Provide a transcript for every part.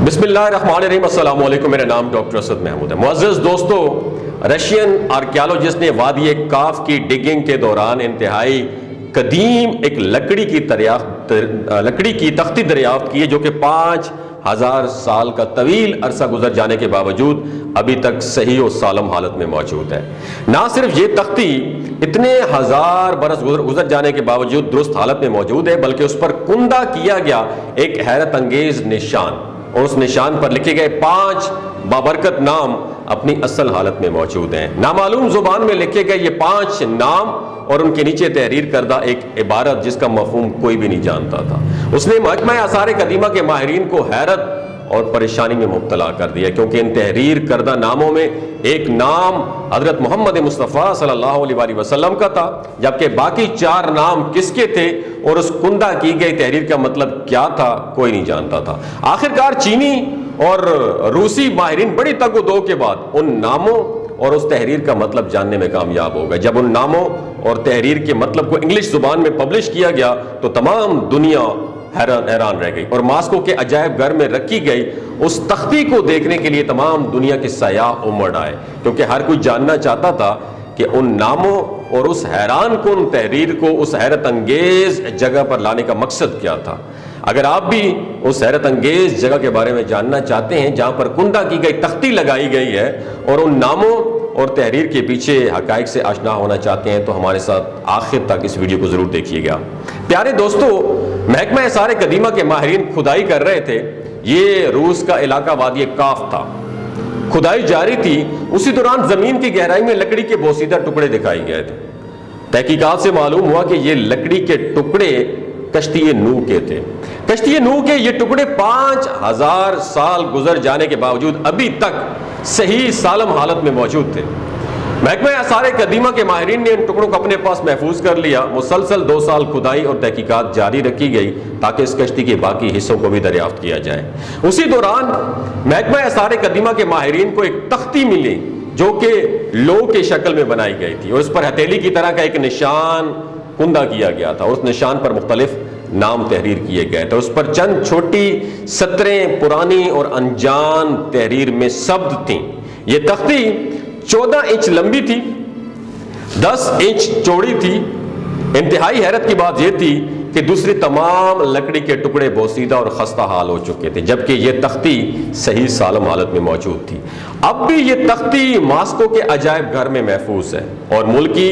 بسم اللہ الرحمن الرحیم، السلام علیکم۔ میرا نام ڈاکٹر اسد محمود ہے۔ معزز دوستو، رشین آرکیالوجسٹ نے وادی کاف کی ڈگنگ کے دوران انتہائی قدیم ایک لکڑی کی تختی دریافت کی ہے جو کہ 5000 سال کا طویل عرصہ گزر جانے کے باوجود ابھی تک صحیح و سالم حالت میں موجود ہے۔ نہ صرف یہ تختی اتنے ہزار برس گزر جانے کے باوجود درست حالت میں موجود ہے، بلکہ اس پر کندہ کیا گیا ایک حیرت انگیز نشان اور اس نشان پر لکھے گئے 5 بابرکت نام اپنی اصل حالت میں موجود ہیں۔ نامعلوم زبان میں لکھے گئے یہ 5 نام اور ان کے نیچے تحریر کردہ ایک عبارت جس کا مفہوم کوئی بھی نہیں جانتا تھا، اس نے محکمہ آثار قدیمہ کے ماہرین کو حیرت اور پریشانی میں مبتلا کر دیا، کیونکہ ان تحریر کردہ ناموں میں ایک نام حضرت محمد مصطفیٰ صلی اللہ علیہ وآلہ وسلم کا تھا، جبکہ باقی 4 نام کس کے تھے اور اس کندہ کی گئی تحریر کا مطلب کیا تھا کوئی نہیں جانتا تھا۔ آخرکار چینی اور روسی ماہرین بڑی تگ و دو کے بعد ان ناموں اور اس تحریر کا مطلب جاننے میں کامیاب ہو گئے۔ جب ان ناموں اور تحریر کے مطلب کو انگلش زبان میں پبلش کیا گیا تو تمام دنیا حیران رہ گئی اور ماسکو کے عجائب گھر میں رکھی گئی اس تختی کو دیکھنے کے لیے تمام دنیا کے سیاح امڑ آئے، کیونکہ ہر کوئی جاننا چاہتا تھا کہ ان ناموں اور اس حیران کن تحریر کو اس حیرت انگیز جگہ پر لانے کا مقصد کیا تھا۔ اگر آپ بھی اس حیرت انگیز جگہ کے بارے میں جاننا چاہتے ہیں جہاں پر کندہ کی گئی تختی لگائی گئی ہے اور ان ناموں اور تحریر کے پیچھے حقائق سے آشنا ہونا چاہتے ہیں تو ہمارے ساتھ آخر تک اس ویڈیو کو ضرور دیکھیے گا۔ پیارے دوستو، محکمہ آثار قدیمہ کے ماہرین کھدائی کر رہے تھے۔ یہ روس کا علاقہ وادی کاف تھا، کھدائی جاری تھی، اسی دوران زمین کی گہرائی میں لکڑی کے بوسیدہ ٹکڑے دکھائی گئے تھے۔ تحقیقات سے معلوم ہوا کہ یہ لکڑی کے ٹکڑے کشتی نوح کے تھے۔ کشتی نوح کے یہ ٹکڑے 5000 سال گزر جانے کے باوجود ابھی تک صحیح سالم حالت میں موجود تھے۔ محکمہ آثار قدیمہ کے ماہرین نے ان ٹکڑوں کو اپنے پاس محفوظ کر لیا۔ مسلسل 2 سال کھدائی اور تحقیقات جاری رکھی گئی تاکہ اس کشتی کے باقی حصوں کو بھی دریافت کیا جائے۔ اسی دوران محکمہ آثار قدیمہ کے ماہرین کو ایک تختی ملی جو کہ لوح کی شکل میں بنائی گئی تھی اور اس پر ہتھیلی کی طرح کا ایک نشان کندہ کیا گیا تھا اور اس نشان پر مختلف نام تحریر کیے گئے تھے۔ اس پر چند چھوٹی سطریں پرانی اور انجان تحریر میں ثبت تھیں۔ یہ تختی 14 انچ لمبی تھی، 10 انچ چوڑی تھی۔ انتہائی حیرت کی بات یہ تھی کہ دوسری تمام لکڑی کے ٹکڑے بوسیدہ اور خستہ حال ہو چکے تھے، جبکہ یہ تختی صحیح سالم حالت میں موجود تھی۔ اب بھی یہ تختی ماسکو کے عجائب گھر میں محفوظ ہے اور ملکی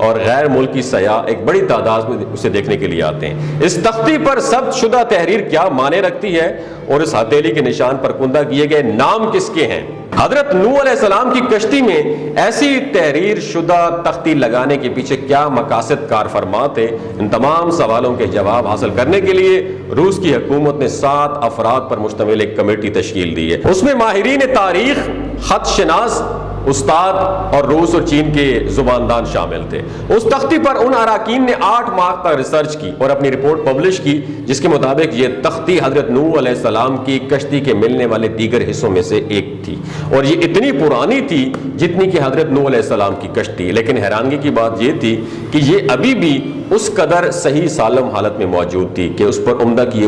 اور غیر ملکی سیاح ایک بڑی تعداد میں اسے دیکھنے کے لیے آتے ہیں۔ اس تختی پر ثبت شدہ تحریر کیا معنی رکھتی ہے اور اس ہتھیلی کے نشان پر کندہ کیے گئے نام کس کے ہیں؟ حضرت نوح علیہ السلام کی کشتی میں ایسی تحریر شدہ تختی لگانے کے پیچھے کیا مقاصد کار فرما تھے؟ ان تمام سوالوں کے جواب حاصل کرنے کے لیے روس کی حکومت نے 7 افراد پر مشتمل ایک کمیٹی تشکیل دی ہے۔ اس میں ماہرین تاریخ، خط شناس، استاد اور روس اور چین کے زباندان شامل تھے۔ اس تختی پر ان اراکین نے 8 ماہ تک ریسرچ کی اور اپنی رپورٹ پبلش کی، جس کے مطابق یہ تختی حضرت نوح علیہ السلام کی کشتی کے ملنے والے دیگر حصوں میں سے ایک تھی اور یہ اتنی پرانی تھی جتنی کہ حضرت نوح علیہ السلام کی کشتی۔ لیکن حیرانگی کی بات یہ تھی کہ یہ ابھی بھی اس قدر صحیح سالم حالت میں موجود تھی کہ اس پر کندہ کیے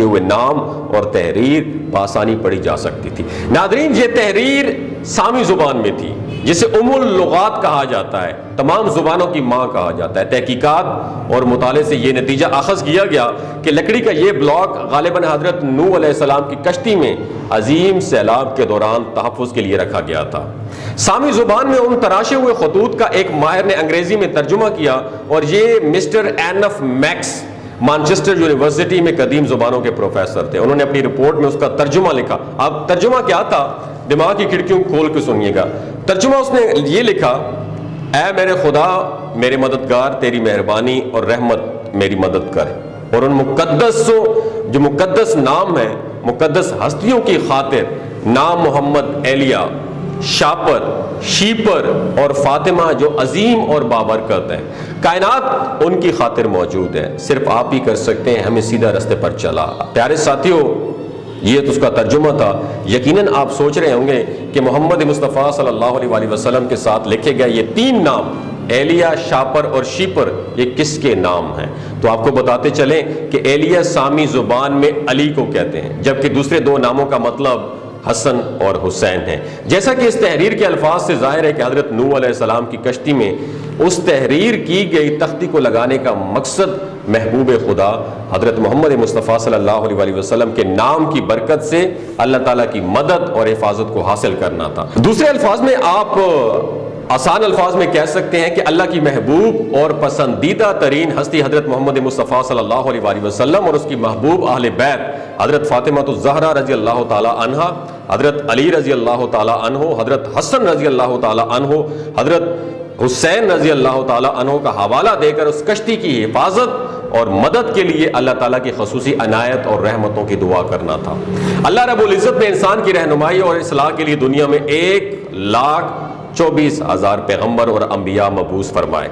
ہوئے نام اور تحریر بآسانی پڑھی جا سکتی تھی۔ ناظرین، یہ تحریر سامی زبان میں تھی جسے اللغات کہا جاتا ہے، تمام زبانوں کی ماں کہا جاتا ہے۔ تحقیقات اور مطالعے سے یہ نتیجہ اخذ کیا گیا کہ لکڑی کا یہ بلاک غالباً حضرت نوح علیہ السلام کی کشتی میں عظیم سیلاب کے دوران تحفظ کے لیے رکھا گیا تھا۔ سامی زبان میں ان تراشے ہوئے خطوط کا ایک ماہر نے انگریزی میں ترجمہ کیا اور یہ مسٹر اینف میکس مانچسٹر یونیورسٹی میں قدیم زبانوں کے پروفیسر تھے۔ انہوں نے اپنی رپورٹ میں اس کا ترجمہ لکھا۔ اب ترجمہ کیا تھا؟ دماغ کی کھڑکیوں کھول کے سنیے گا۔ ترجمہ اس نے یہ لکھا: اے میرے خدا، میرے مددگار، تیری مہربانی اور رحمت میری مدد کر اور ان جو مقدس نام ہیں، مقدس ہستیوں کی خاطر، نام محمد، ایلیا، شاپر، شیپر اور فاطمہ جو عظیم اور بابرکت ہیں، کائنات ان کی خاطر موجود ہے، صرف آپ ہی کر سکتے ہیں، ہمیں سیدھا رستے پر چلا۔ پیارے ساتھیوں، یہ تو اس کا ترجمہ تھا۔ یقیناً آپ سوچ رہے ہوں گے کہ محمد مصطفیٰ صلی اللہ علیہ وسلم کے ساتھ لکھے گئے یہ 3 نام ایلیا، شاپر اور شیپر یہ کس کے نام ہیں؟ تو آپ کو بتاتے چلیں کہ ایلیا سامی زبان میں علی کو کہتے ہیں، جبکہ دوسرے دو ناموں کا مطلب حسن اور حسین ہیں۔ جیسا کہ اس تحریر کے الفاظ سے ظاہر ہے کہ حضرت نوح علیہ السلام کی کشتی میں اس تحریر کی گئی تختی کو لگانے کا مقصد محبوب خدا حضرت محمد مصطفیٰ صلی اللہ علیہ وسلم کے نام کی برکت سے اللہ تعالیٰ کی مدد اور حفاظت کو حاصل کرنا تھا۔ دوسرے الفاظ میں آپ آسان الفاظ میں کہہ سکتے ہیں کہ اللہ کی محبوب اور پسندیدہ ترین ہستی حضرت محمد مصطفیٰ صلی اللہ علیہ وسلم اور اس کی محبوب اہل بیت حضرت فاطمہ الزہرا رضی اللہ تعالی عنہا، حضرت علی رضی اللہ تعالی عنہ، حضرت حسن رضی اللہ تعالی عنہ، حضرت حسین رضی اللہ تعالی عنہ کا حوالہ دے کر اس کشتی کی حفاظت اور مدد کے لیے اللہ تعالیٰ کی خصوصی عنایت اور رحمتوں کی دعا کرنا تھا۔ اللہ رب العزت نے انسان کی رہنمائی اور اصلاح کے لیے دنیا میں 1,24,000 پیغمبر اور انبیاء مبعوث فرمائے،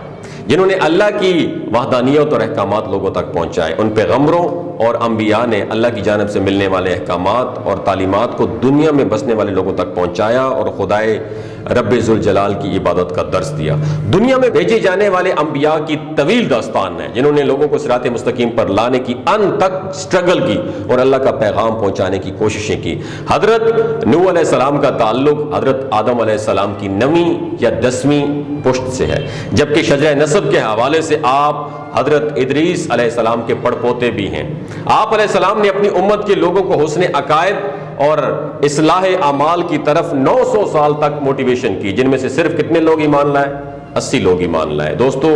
جنہوں نے اللہ کی وحدانیت اور احکامات لوگوں تک پہنچائے۔ ان پیغمبروں اور انبیاء نے اللہ کی جانب سے ملنے والے احکامات اور تعلیمات کو دنیا میں بسنے والے لوگوں تک پہنچایا اور خدائے رب ذوالجلال کی عبادت کا درس دیا۔ دنیا میں بھیجے جانے والے انبیاء کی طویل داستان ہے، جنہوں نے لوگوں کو صراط مستقیم پر لانے کی ان تک سٹرگل کی اور اللہ کا پیغام پہنچانے کی کوششیں کی۔ حضرت نوح علیہ السلام کا تعلق حضرت آدم علیہ السلام کی 9ویں یا 10ویں پشت سے ہے، جبکہ شجرہ نسب کے حوالے سے آپ حضرت ادریس علیہ السلام کے پڑپوتے بھی ہیں۔ آپ علیہ السلام نے اپنی امت کے لوگوں کو حسن عقائد اور اصلاح اعمال کی طرف 900 سال تک موٹیویشن کی، جن میں سے صرف کتنے لوگ ایمان لائے؟ 80 لوگ ایمان لائے۔ دوستو،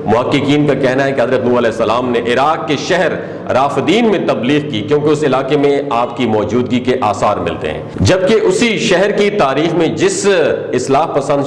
محققین کا کہنا ہے کہ حضرت نوح علیہ السلام نے عراق کے شہر رافدین میں تبلیغ کی، کیونکہ اس علاقے میں آپ کی موجودگی کے آثار ملتے ہیں، جبکہ اسی شہر کی تاریخ میں جس اصلاح پسند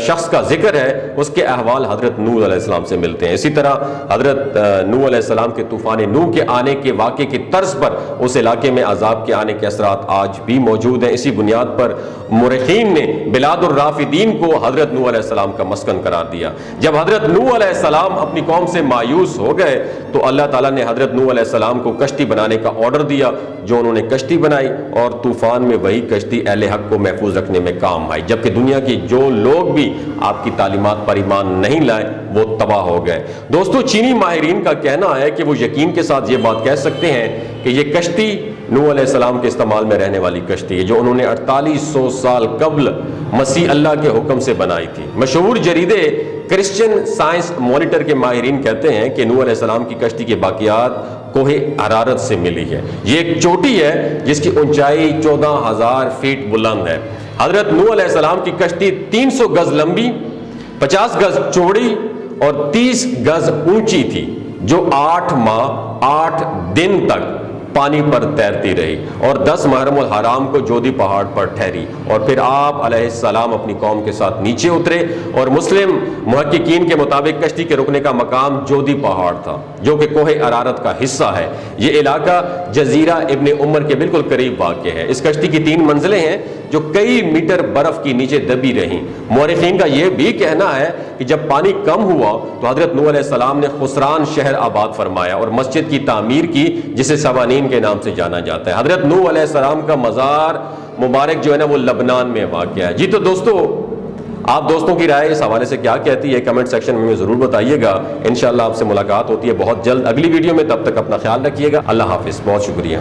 شخص کا ذکر ہے اس کے احوال حضرت نوح علیہ السلام سے ملتے ہیں۔ اسی طرح حضرت نوح علیہ السلام کے طوفان نوح کے آنے کے واقعے کی طرز پر اس علاقے میں عذاب کے آنے کے اثرات آج بھی موجود ہیں۔ اسی بنیاد پر مورخین نے بلاد الرافدین کو حضرت نوح علیہ السلام کا مسکن قرار دیا۔ جب حضرت نوح علیہ السلام اپنی قوم سے مایوس ہو گئے تو اللہ تعالیٰ نے حضرت نوح علیہ السلام کو کشتی بنانے کا آرڈر دیا، جو انہوں نے کشتی بنائی اور طوفان میں وہی کشتی اہل حق کو محفوظ رکھنے میں کام آئی، جبکہ دنیا کی جو لوگ بھی آپ کی تعلیمات پر ایمان نہیں لائے وہ تباہ ہو گئے۔ دوستو، چینی ماہرین کا کہنا ہے کہ وہ یقین کے ساتھ یہ بات کہہ سکتے ہیں کہ یہ کشتی نوح علیہ السلام کے استعمال میں رہنے والی کشتی ہے، جو انہوں نے 4800 سال قبل مسیح اللہ کے حکم سے بنائی تھی۔ مشہور جریدے کرسچن سائنس مانیٹر کے ماہرین کہتے ہیں کہ نوح علیہ السلام کی کشتی کے باقیات کوہ حرارت سے ملی ہے۔ یہ ایک چوٹی ہے جس کی اونچائی 14,000 فیٹ بلند ہے۔ حضرت نوح علیہ السلام کی کشتی 300 گز لمبی، 50 گز چوڑی اور 30 گز اونچی تھی، جو 8 ماہ 8 دن تک پانی پر تیرتی رہی اور 10 محرم الحرام کو جودی پہاڑ پر ٹھہری، اور پھر آپ علیہ السلام اپنی قوم کے ساتھ نیچے اترے، اور مسلم محققین کے مطابق کشتی کے رکنے کا مقام جودی پہاڑ تھا، جو کہ کوہ ارارت کا حصہ ہے۔ یہ علاقہ جزیرہ ابن عمر کے بالکل قریب واقع ہے۔ اس کشتی کی 3 منزلیں ہیں جو کئی میٹر برف کی نیچے دبی رہیں۔ مورخین کا یہ بھی کہنا ہے کہ جب پانی کم ہوا تو حضرت نوح علیہ السلام نے خسران شہر آباد فرمایا اور مسجد کی تعمیر کی، جسے سوانین کے نام سے جانا جاتا ہے۔ حضرت نوح علیہ السلام کا مزار مبارک جو ہے نا وہ لبنان میں واقع ہے۔ جی تو دوستو، آپ دوستوں کی رائے اس حوالے سے کیا کہتی ہے کمنٹ سیکشن میں ضرور بتائیے گا۔ انشاءاللہ آپ سے ملاقات ہوتی ہے بہت جلد اگلی ویڈیو میں، تب تک اپنا خیال رکھیے گا۔ اللہ حافظ، بہت شکریہ۔